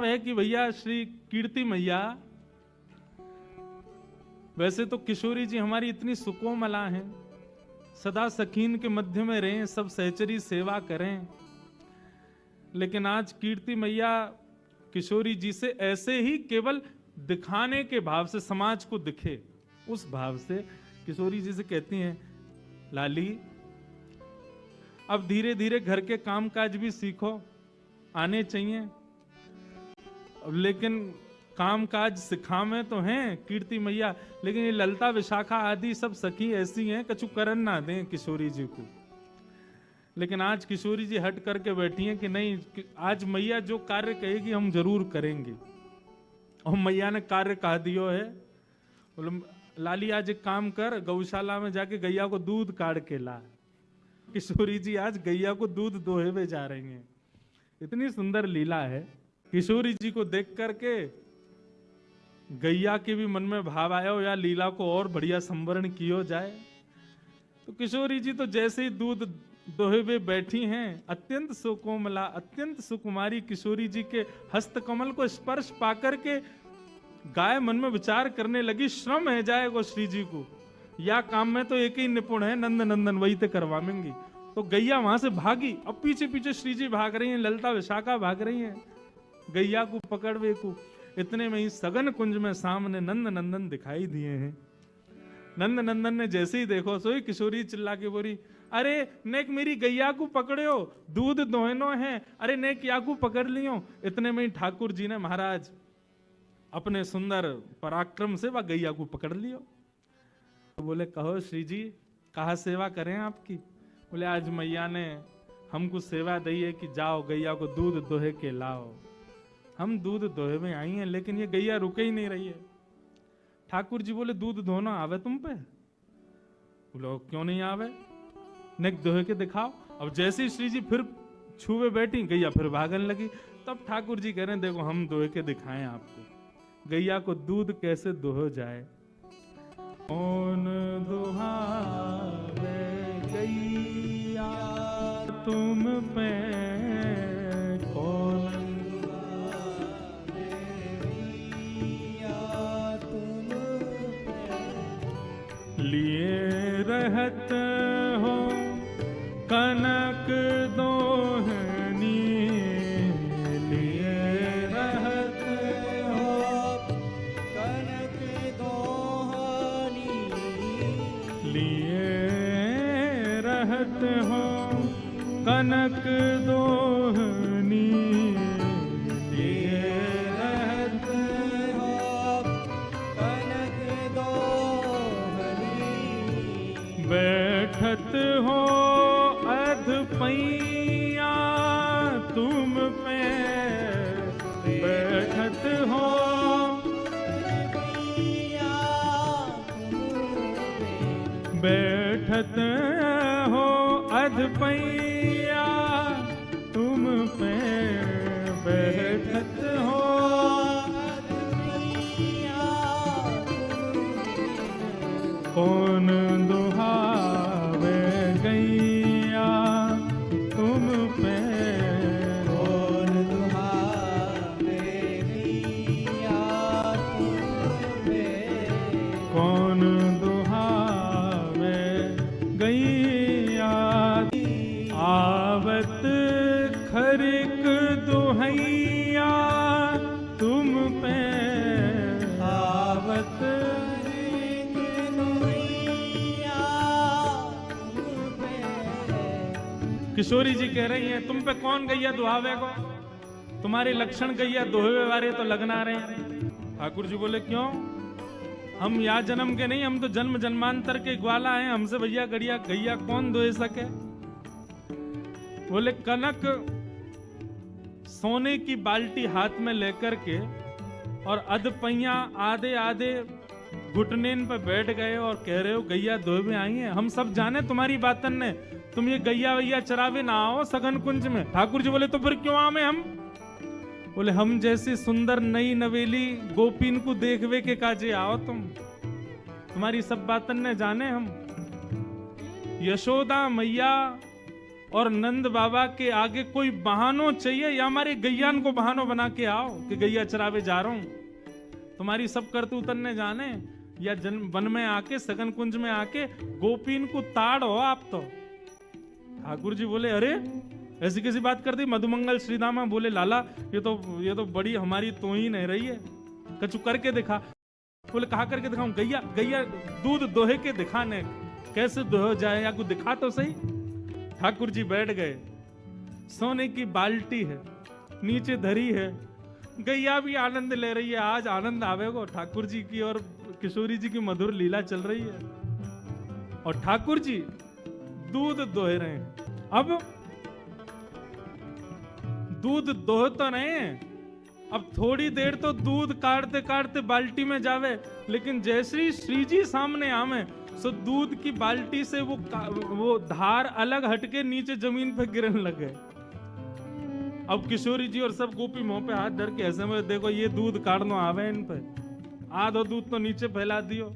भाव है कि भैया श्री कीर्ति मैया, वैसे तो किशोरी जी हमारी इतनी सुकोमला हैं, सदा सखीन के मध्य में रहें, सब सहचरी सेवा करें, लेकिन आज कीर्ति मैया किशोरी जी से ऐसे ही केवल दिखाने के भाव से, समाज को दिखे उस भाव से किशोरी जी से कहती हैं, लाली अब धीरे धीरे घर के कामकाज भी सीखो, आने चाहिए, लेकिन कामकाज सिखावे तो हैं कीर्ति मैया, लेकिन ये ललता विशाखा आदि सब सखी ऐसी हैं कछु करन ना दें किशोरी जी को। लेकिन आज किशोरी जी हट करके बैठी हैं कि नहीं, आज मैया जो कार्य कहेगी हम जरूर करेंगे। और मैया ने कार्य कह दियो है, बोले लाली आज एक काम कर, गौशाला में जाके गैया को दूध काट के ला। किशोरी जी आज गैया को दूध दोहे में जा रही हैं। इतनी सुंदर लीला है। किशोरी जी को देख करके गैया के भी मन में भाव आया हो या लीला को और बढ़िया संवरण किया जाए। तो किशोरी जी तो जैसे ही दूध दोहे में बैठी हैं, अत्यंत सुकोमला, अत्यंत सुकुमारी किशोरी जी के हस्त कमल को स्पर्श पाकर के गाय मन में विचार करने लगी, श्रम है जाएगा श्री जी को, या काम में तो एक ही निपुण है, नंद नंदन वही ते करवाएंगी। तो गैया वहां से भागी, अब पीछे पीछे श्री जी भाग रही हैं, ललता विशाखा भाग रही हैं, गैया को पकड़वे को। इतने में ही सघन कुंज में सामने नंद नंदन दिखाई दिए हैं। नंद नंदन ने जैसे ही देखो सोई किशोरी चिल्ला के बोली, अरे नेक मेरी गैया को पकड़ो, दूध दोहनो है, अरे नेक या को पकड़ लियो। इतने में ही ठाकुर जी ने महाराज अपने सुंदर पराक्रम से वह गैया को पकड़ लियो। तो बोले कहो श्री जी कहा सेवा करें आपकी। बोले आज मैया ने हमको सेवा दी है कि जाओ गैया को दूध दोहे के लाओ। हम दूध दोहे में आई हैं, लेकिन ये गैया रुके ही नहीं रही है। ठाकुर जी बोले दूध दोहना आवे तुम पे? बोलो क्यों नहीं आवे, नेक दोहे के दिखाओ। अब जैसे ही श्री जी फिर छुए बैठी, गैया फिर भागने लगी। तब ठाकुर जी कह रहे हैं देखो हम दोहे के दिखाएं आपको, गैया को दूध कैसे दोहो जाए। कौन दुहावे गैया तुम पे, कौन लिए रहत हो कनक दोहनी, लिए रहत हो कनक दोहनी, लिए रहत हो कनक दोहनी, लिए रहत हो कनक दोहनी, बैठत हो अध पैया तुम पे, बैठत हो बैठत हो अध पैया तुम पे, बैठत हो कौन दुहावे गैया तुम पे, कौन दुहावे गैया तुम पे, कौन दुहावे गैया। आवत खरिक दुहैया तुम पे, आवत किशोरी जी कह रही हैं तुम पे कौन गैया दुहावे को, तुम्हारे लक्षण गैया दोहवे वाले तो लगना रहे हैं। ठाकुर जी बोले क्यों, हम या जन्म के नहीं, हम तो जन्म जन्मांतर के ग्वाला हैं, हमसे भैया गड़िया गैया कौन दोहे सके। बोले कनक सोने की बाल्टी हाथ में लेकर के और अधपैया आधे आधे घुटनेन पे बैठ गए और कह रहे हो गैया दोहे में आई हैं। हम सब जाने तुम्हारी बातन ने, तुम ये गैया वैया चरावे ना आओ सघन कुंज में। ठाकुर जी बोले तो फिर क्यों आवे हम। बोले हम जैसी सुंदर नई नवेली गोपीन को देखवे के काजे आओ तुम, तुम्हारी सब बातन ने जाने हम। यशोदा मैया और नंद बाबा के आगे कोई बहानो चाहिए या हमारे गैयान को बहानो बना के आओ कि गैया चरावे जा रहा हूं। तुम्हारी सब करतूत उतरने जाने या वन में आके सगन कुंज में आके गोपीन को ताड़ हो आप तो। ठाकुर जी बोले अरे ऐसी कैसी बात कर दी। मधुमंगल श्रीदामा बोले लाला ये तो बड़ी हमारी तोहीन है रही है, कछु करके दिखा। बोले कहा करके दिखाऊं? गैया दूध दोहे के दिखाने, कैसे दोह जाए या कुछ दिखा तो सही। ठाकुर जी बैठ गए। सोने की बाल्टी है, नीचे धरी है, गैया भी आनंद ले रही है। आज आनंद आवेगो ठाकुर जी की और किशोरी जी की मधुर लीला चल रही है और ठाकुर जी दूध दोह रहे हैं। अब दूध दोह तो रहे हैं, अब थोड़ी देर तो दूध काटते काटते बाल्टी में जावे, लेकिन जैसे श्री जी सामने आवे सो दूध की बाल्टी से वो धार अलग हटके नीचे जमीन पे गिरने लगे। अब किशोरी जी और सब गोपी मुंह पे हाथ धर के ऐसे में देखो ये दूध काटनो आवे इन पे, आधो दूध तो नीचे फैला दियो।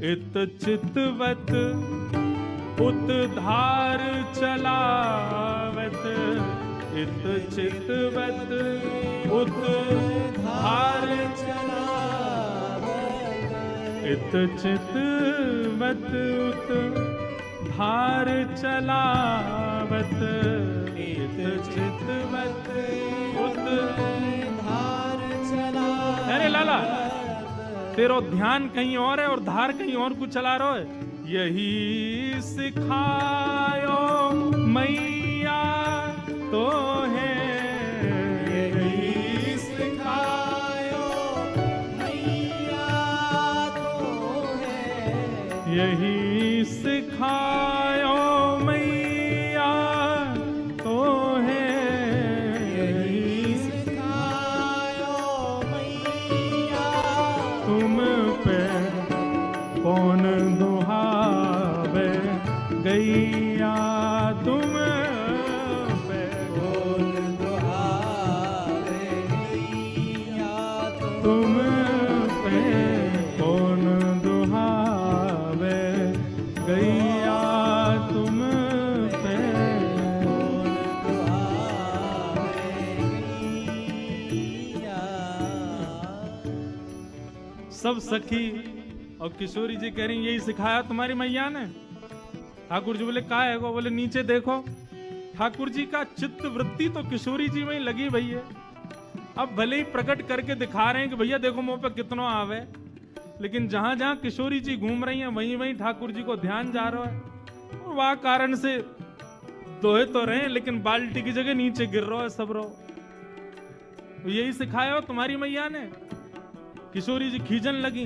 इत चितवत उत धार चलावत, इत चितवत उत धार चलावत, इत चितवत उत धार चलावत, इत चितवत उत धार चलावत। अरे लाला तेरो ध्यान कहीं और है और धार कहीं और कुछ चला रहा है। यही सिखायो मैया तो है, यही सिखायो मैया तो है, यही सिखायो मैया तो है, यही सिखायो मैया तुम पे कौन दुहावे गैया, तुम पे कौन दुहावे गैया, तुम पे कौन दुहावे गैया, तुम पे कौन दुहावे गैया। सब सखी और किशोरी जी कह रही यही सिखाया तुम्हारी मैया ने। ठाकुर जी बोले का है वो? बोले नीचे देखो। ठाकुर जी का चित्त वृत्ति तो किशोरी जी में ही लगी भई है। अब भले ही प्रकट करके दिखा रहे हैं कि भैया देखो मुंह पे कितना आवे, लेकिन जहां जहां किशोरी जी घूम रही हैं वहीं वहीं ठाकुर जी को ध्यान जा रहा है और वह कारण से दोहे तो रहे लेकिन बाल्टी की जगह नीचे गिर रहा है सब रो। यही सिखाया हो तुम्हारी मैया ने। किशोरी जी खींचन लगी,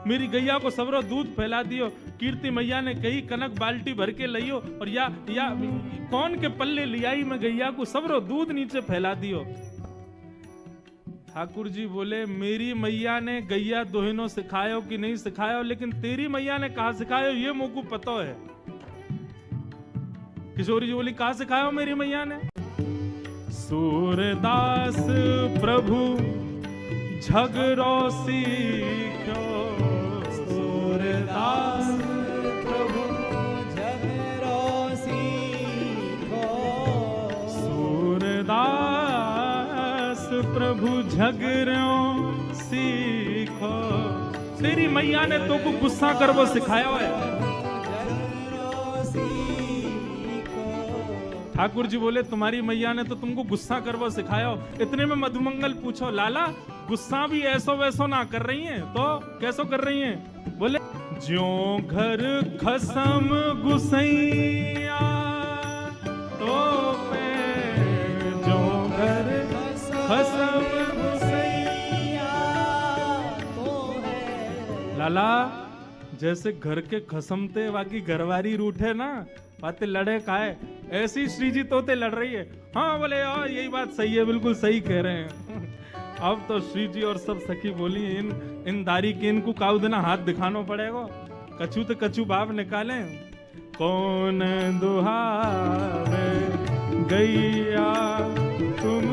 मेरी गैया को सबरो दूध फैला दियो। कीर्ति मैया ने कही कनक बाल्टी भर के लियो और या कौन के पल्ले लियाई में गैया को सबरो दूध नीचे फैला दियो। ठाकुर जी बोले मेरी मैया ने गैया दोहिनो सिखायो कि नहीं सिखायो, लेकिन तेरी मैया ने कहा सिखायो ये मुझको पता है। किशोरी जी बोली कहा सिखायो मेरी मैया ने? सूरदास प्रभु झगड़ो सीखो, सूरदास प्रभु झगड़ो सीखो, सूरदास प्रभु झगड़ो सीखो। तेरी मैया ने तो को गुस्सा कर वो सिखाया है। ठाकुर जी बोले तुम्हारी मैया ने तो तुमको गुस्सा कर वो सिखाया। इतने में मधुमंगल पूछो लाला गुस्सा भी ऐसो वैसो ना कर रही हैं तो कैसो कर रही हैं? बोले ज्यों घर खसम गुसैया तो पे, ज्यों घर खसम गुसैया तो है। लाला जैसे घर के खसमते बाकी घरवारी रूठे ना बातें लड़े काहे, ऐसी श्री जी तोते लड़ रही है। हाँ बोले यार यही बात सही है, बिल्कुल सही कह रहे हैं। अब तो श्री जी और सब सखी बोली इन दारी के इनको काउ देना हाथ दिखाना पड़ेगा। कछु तो कछु बाप निकाले। कौन दुहावे गैया तुम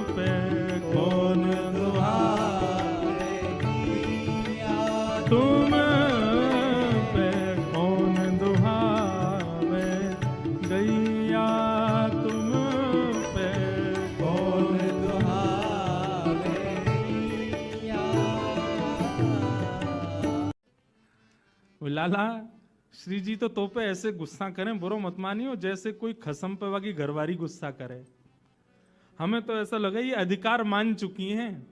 पे, कौन दुहावे गैया तुम पे, कौन दुहावे गैया लाला श्री जी तो पे ऐसे गुस्सा करें, बुरो मत मानियो, जैसे कोई खसम पे वाकी घरवारी गुस्सा करे। हमें तो ऐसा लगा ये अधिकार मान चुकी हैं।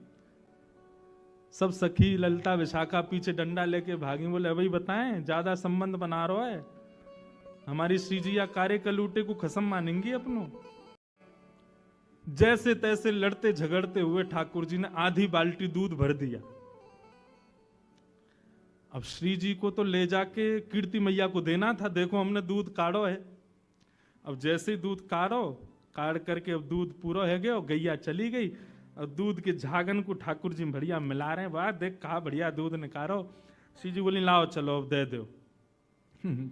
सब सखी ललिता विशाखा पीछे डंडा लेके भागी, बोले भाई बताएं ज्यादा संबंध बना रहा है, हमारी श्री जी या कार्य कलूटे को खसम मानेंगी अपनों। जैसे तैसे लड़ते झगड़ते हुए ठाकुर जी ने आधी बाल्टी दूध भर दिया। अब श्री जी को तो ले जाके कीर्ति मैया को देना था, देखो हमने दूध काढ़ो है। अब जैसे दूध काढ़ करके अब दूध पूरा है गया, गैया चली गई। और दूध के झागन को ठाकुर जी बढ़िया मिला रहे हैं, वाह देख कहा बढ़िया दूध निकालो। श्री जी बोली लाओ चलो अब दे दो।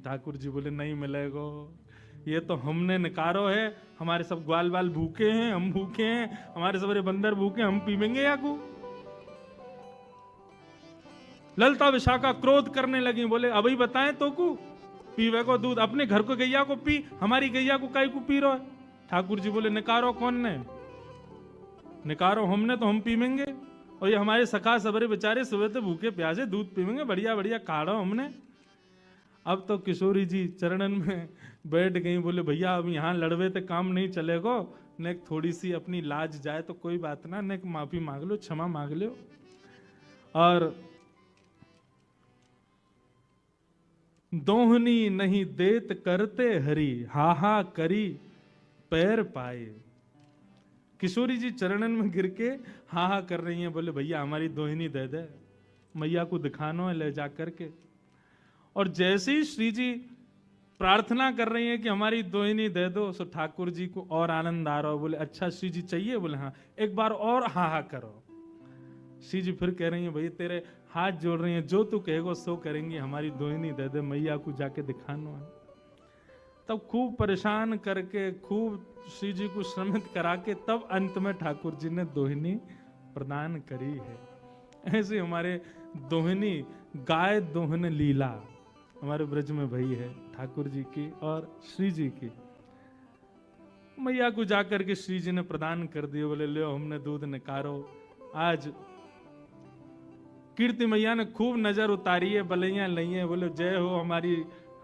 ठाकुर जी बोले नहीं मिलेगो, ये तो हमने निकारो है, हमारे सब ग्वाल बाल भूखे हैं, हम भूखे हैं, हमारे सबरे बंदर भूखे, हम पीवेंगे या को। ललिता विशाखा क्रोध करने लगी, बोले अभी बताएं तो को पीवे को दूध, अपने घर को गैया को पी, हमारी गैया को काई को पी रहा है। ठाकुर जी बोले निकारो कौन ने, निकारो हमने तो हम पीवेंगे, और ये हमारे सखा सबरे बेचारे सुबह से भूखे प्यासे दूध पीवेंगे, बढ़िया बढ़िया काढ़ो हमने। अब तो किशोरी जी चरणन में बैठ गई, बोले भैया अब यहाँ लड़वे तो काम नहीं चलेगो, ने थोड़ी सी अपनी लाज जाए तो कोई बात ना, ने माफी मांग लो, क्षमा मांग लो। और दोहनी नहीं देत करते हरी, हाहा करी पैर पाए। किशोरी जी चरणन में गिर के हाहा कर रही हैं, बोले भैया हमारी दोहिनी दे दे, मैया को दिखानो है ले जा करके। और जैसे ही श्री जी प्रार्थना कर रही हैं कि हमारी दोहिनी दे दो, सो ठाकुर जी को और आनंद आ रहा हो, बोले अच्छा श्री जी चाहिए, बोले हाँ एक बार और हाहा करो। श्री जी फिर कह रही हैं भैया तेरे हाथ जोड़ रही हैं, जो तू कहेगो सो करेंगे, हमारी दोहिनी दे दे, मैया को जाके दिखाना है। तब खूब परेशान करके खूब श्री जी को श्रमित करा के तब अंत में ठाकुर जी ने दोहिनी प्रदान करी है। ऐसे हमारे दोहिनी गाय दोहन लीला हमारे ब्रज में भई है ठाकुर जी की और श्री जी की। मैया को जाकर के श्री जी ने प्रदान कर दिए, बोले लो हमने दूध निकारो। आज कीर्ति मैया ने खूब नजर उतारी है, बलैया लई है, बोले जय हो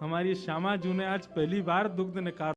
हमारी श्यामा जू ने आज पहली बार दुग्ध निकारा।